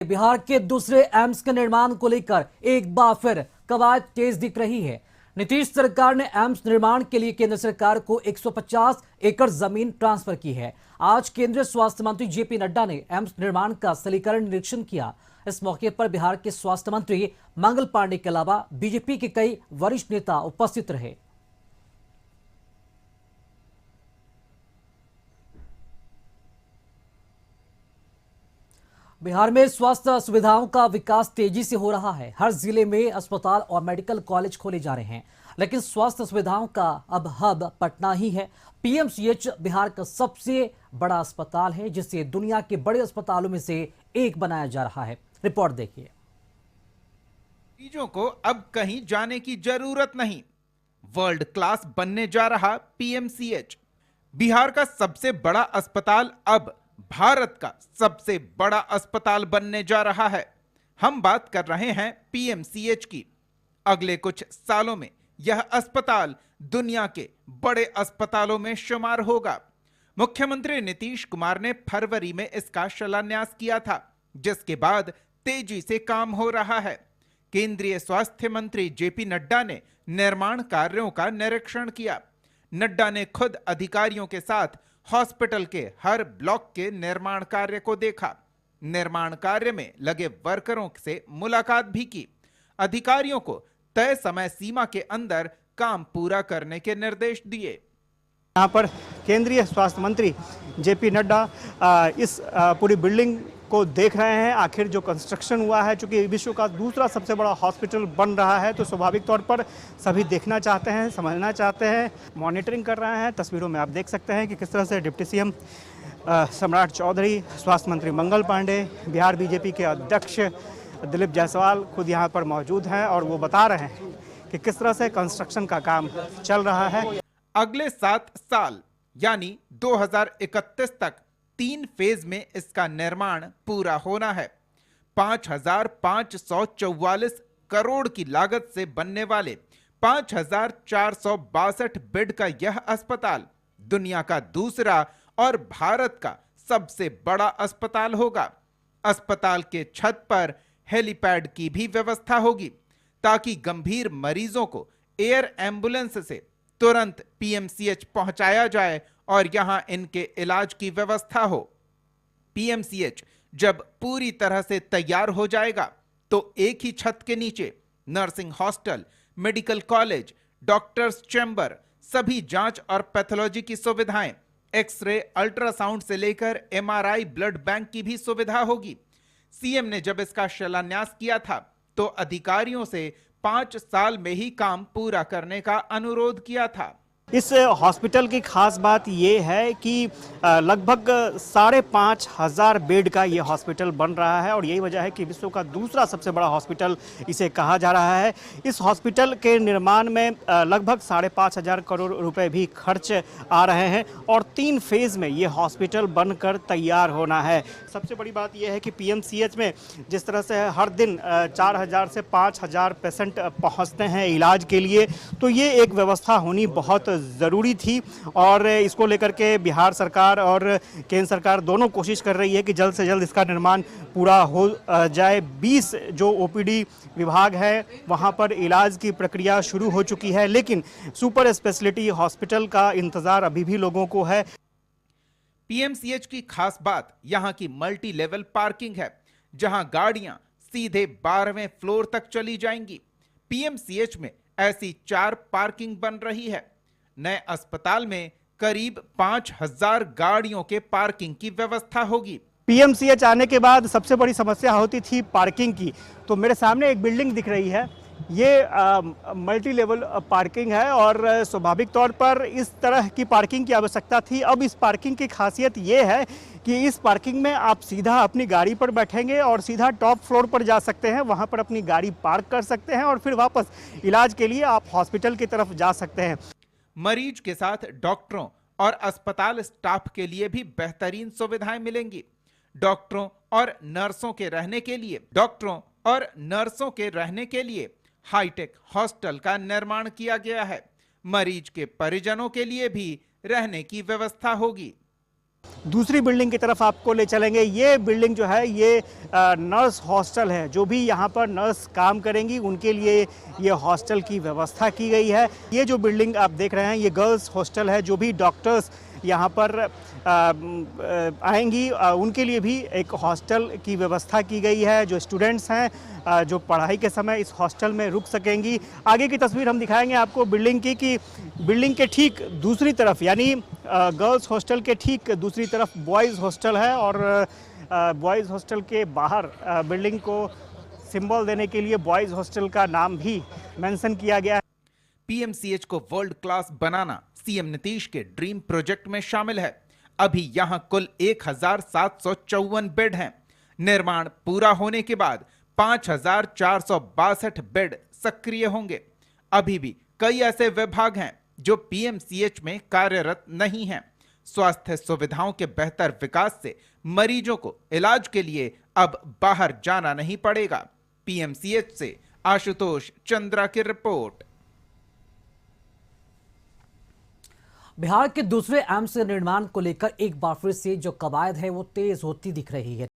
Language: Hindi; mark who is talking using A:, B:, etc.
A: बिहार के दूसरे एम्स के निर्माण को लेकर एक बार फिर कवायद तेज दिख रही है। नीतीश सरकार ने एम्स निर्माण के लिए केंद्र सरकार को 150 एकड़ जमीन ट्रांसफर की है। आज केंद्रीय स्वास्थ्य मंत्री जेपी नड्डा ने एम्स निर्माण का स्थलीकरण निरीक्षण किया। इस मौके पर बिहार के स्वास्थ्य मंत्री मंगल पांडे के अलावा बीजेपी के कई वरिष्ठ नेता उपस्थित रहे। बिहार में स्वास्थ्य सुविधाओं का विकास तेजी से हो रहा है। हर जिले में अस्पताल और मेडिकल कॉलेज खोले जा रहे हैं, लेकिन स्वास्थ्य सुविधाओं का अब हब पटना ही है। पीएमसीएच बिहार का सबसे बड़ा अस्पताल है, जिसे दुनिया के बड़े अस्पतालों में से एक बनाया जा रहा है। रिपोर्ट देखिए।
B: मरीजों को अब कहीं जाने की जरूरत नहीं। वर्ल्ड क्लास बनने जा रहा पीएमसीएच। बिहार का सबसे बड़ा अस्पताल अब भारत का सबसे बड़ा अस्पताल बनने जा रहा है। हम बात कर रहे हैं पीएमसीएच की। अगले कुछ सालों में यह अस्पताल दुनिया के बड़े अस्पतालों में शुमार होगा। मुख्यमंत्री नीतीश कुमार ने फरवरी में इसका शिलान्यास किया था, जिसके बाद तेजी से काम हो रहा है। केंद्रीय स्वास्थ्य मंत्री जेपी नड्डा ने निर्माण कार्यों का निरीक्षण किया। नड्डा ने खुद अधिकारियों के साथ हॉस्पिटल के हर ब्लॉक के निर्माण कार्य को देखा। निर्माण कार्य में लगे वर्करों से मुलाकात भी की। अधिकारियों को तय समय सीमा के अंदर काम पूरा करने के निर्देश दिए।
C: यहाँ पर केंद्रीय स्वास्थ्य मंत्री जेपी नड्डा इस पूरी बिल्डिंग को देख रहे हैं। आखिर जो कंस्ट्रक्शन हुआ है, चूंकि विश्व का दूसरा सबसे बड़ा हॉस्पिटल बन रहा है, तो स्वाभाविक तौर पर सभी देखना चाहते हैं, समझना चाहते हैं, मॉनिटरिंग कर रहे हैं। तस्वीरों में आप देख सकते हैं कि किस तरह से डिप्टी सीएम सम्राट चौधरी, स्वास्थ्य मंत्री मंगल पांडे, बिहार बीजेपी के अध्यक्ष दिलीप जायसवाल खुद यहाँ पर मौजूद हैं और वो बता रहे हैं कि किस तरह से कंस्ट्रक्शन का काम चल रहा है।
B: अगले 7 साल यानी 2031 तक 3 फेज में इसका निर्माण पूरा होना है। 5,544 करोड़ की लागत से बनने वाले 5,462 बेड का यह अस्पताल दुनिया का दूसरा और भारत का सबसे बड़ा अस्पताल होगा। अस्पताल के छत पर हेलीपैड की भी व्यवस्था होगी, ताकि गंभीर मरीजों को एयर एम्बुलेंस से तुरंत पीएमसीएच पहुंचाया जाए और यहां इनके इलाज की व्यवस्था हो। पीएमसीएच जब पूरी तरह से तैयार हो जाएगा, तो एक ही छत के नीचे nursing hostel, medical college, doctors chamber, सभी जांच और पैथोलॉजी की सुविधाएं, एक्सरे, अल्ट्रासाउंड से लेकर एमआरआई, ब्लड बैंक की भी सुविधा होगी। सीएम ने जब इसका शिलान्यास किया था, तो अधिकारियों से 5 साल में ही काम पूरा करने का अनुरोध किया था।
C: इस हॉस्पिटल की खास बात ये है कि लगभग 5,500 बेड का ये हॉस्पिटल बन रहा है और यही वजह है कि विश्व का दूसरा सबसे बड़ा हॉस्पिटल इसे कहा जा रहा है। इस हॉस्पिटल के निर्माण में लगभग 5,500 करोड़ रुपए भी खर्च आ रहे हैं और 3 फेज में ये हॉस्पिटल बनकर तैयार होना है। सबसे बड़ी बात यह है कि पीएमसीएच में जिस तरह से हर दिन 4,000 से 5,000 पेशेंट पहुँचते हैं इलाज के लिए, तो ये एक व्यवस्था होनी बहुत ज़रूरी थी और इसको लेकर के बिहार सरकार और केंद्र सरकार दोनों कोशिश कर रही है कि जल्द से जल्द इसका निर्माण पूरा हो जाए। 20 जो ओपीडी विभाग है वहां पर इलाज की प्रक्रिया शुरू हो चुकी है, लेकिन सुपर स्पेशलिटी हॉस्पिटल का इंतजार अभी भी लोगों को है।
B: पीएमसीएच की खास बात यहां की मल्टी लेवल पार्किंग है, जहां गाड़ियां सीधे 12वें फ्लोर तक चली जाएंगी। पीएमसीएच में ऐसी 4 पार्किंग बन रही है। नए अस्पताल में करीब 5,000 गाड़ियों के पार्किंग की व्यवस्था होगी।
C: पीएमसीएच आने के बाद सबसे बड़ी समस्या होती थी पार्किंग की। तो मेरे सामने एक बिल्डिंग दिख रही है, ये मल्टी लेवल पार्किंग है और स्वाभाविक तौर पर इस तरह की पार्किंग की आवश्यकता थी। अब इस पार्किंग की खासियत ये है कि इस पार्किंग में आप सीधा अपनी गाड़ी पर बैठेंगे और सीधा टॉप फ्लोर पर जा सकते हैं, वहां पर अपनी गाड़ी पार्क कर सकते हैं और फिर वापस इलाज के लिए आप हॉस्पिटल की तरफ जा सकते हैं।
B: मरीज के साथ डॉक्टरों और अस्पताल स्टाफ के लिए भी बेहतरीन सुविधाएं मिलेंगी। डॉक्टरों और नर्सों के रहने के लिए हाईटेक हॉस्टल का निर्माण किया गया है। मरीज के परिजनों के लिए भी रहने की व्यवस्था होगी।
C: दूसरी बिल्डिंग की तरफ आपको ले चलेंगे। ये बिल्डिंग जो है ये नर्स हॉस्टल है। जो भी यहाँ पर नर्स काम करेंगी उनके लिए ये हॉस्टल की व्यवस्था की गई है। ये जो बिल्डिंग आप देख रहे हैं ये गर्ल्स हॉस्टल है। जो भी डॉक्टर्स यहाँ पर आएंगी उनके लिए भी एक हॉस्टल की व्यवस्था की गई है। जो स्टूडेंट्स हैं जो पढ़ाई के समय इस हॉस्टल में रुक सकेंगी। आगे की तस्वीर हम दिखाएंगे आपको बिल्डिंग की कि बिल्डिंग के ठीक दूसरी तरफ यानी गर्ल्स हॉस्टल के ठीक दूसरी तरफ बॉयज़ हॉस्टल है और बॉयज़ हॉस्टल के बाहर बिल्डिंग को सिंबल देने के लिए बॉयज़ हॉस्टल का नाम भी मेंशन किया गया है।
B: पीएमसीएच को वर्ल्ड क्लास बनाना सीएम नीतीश के ड्रीम प्रोजेक्ट में शामिल है। अभी यहां कुल 1754 बेड हैं। निर्माण पूरा होने के बाद 5462 बेड सक्रिय होंगे। अभी भी कई ऐसे विभाग हैं जो पीएमसीएच में कार्यरत नहीं हैं। स्वास्थ्य सुविधाओं के बेहतर विकास से मरीजों को इलाज के लिए अब बाहर जाना नहीं पड़ेगा। पीएमसीएच से आशुतोष चंद्रा की रिपोर्ट।
A: बिहार के दूसरे एम्स के निर्माण को लेकर एक बार फिर से जो कवायद है वो तेज होती दिख रही है।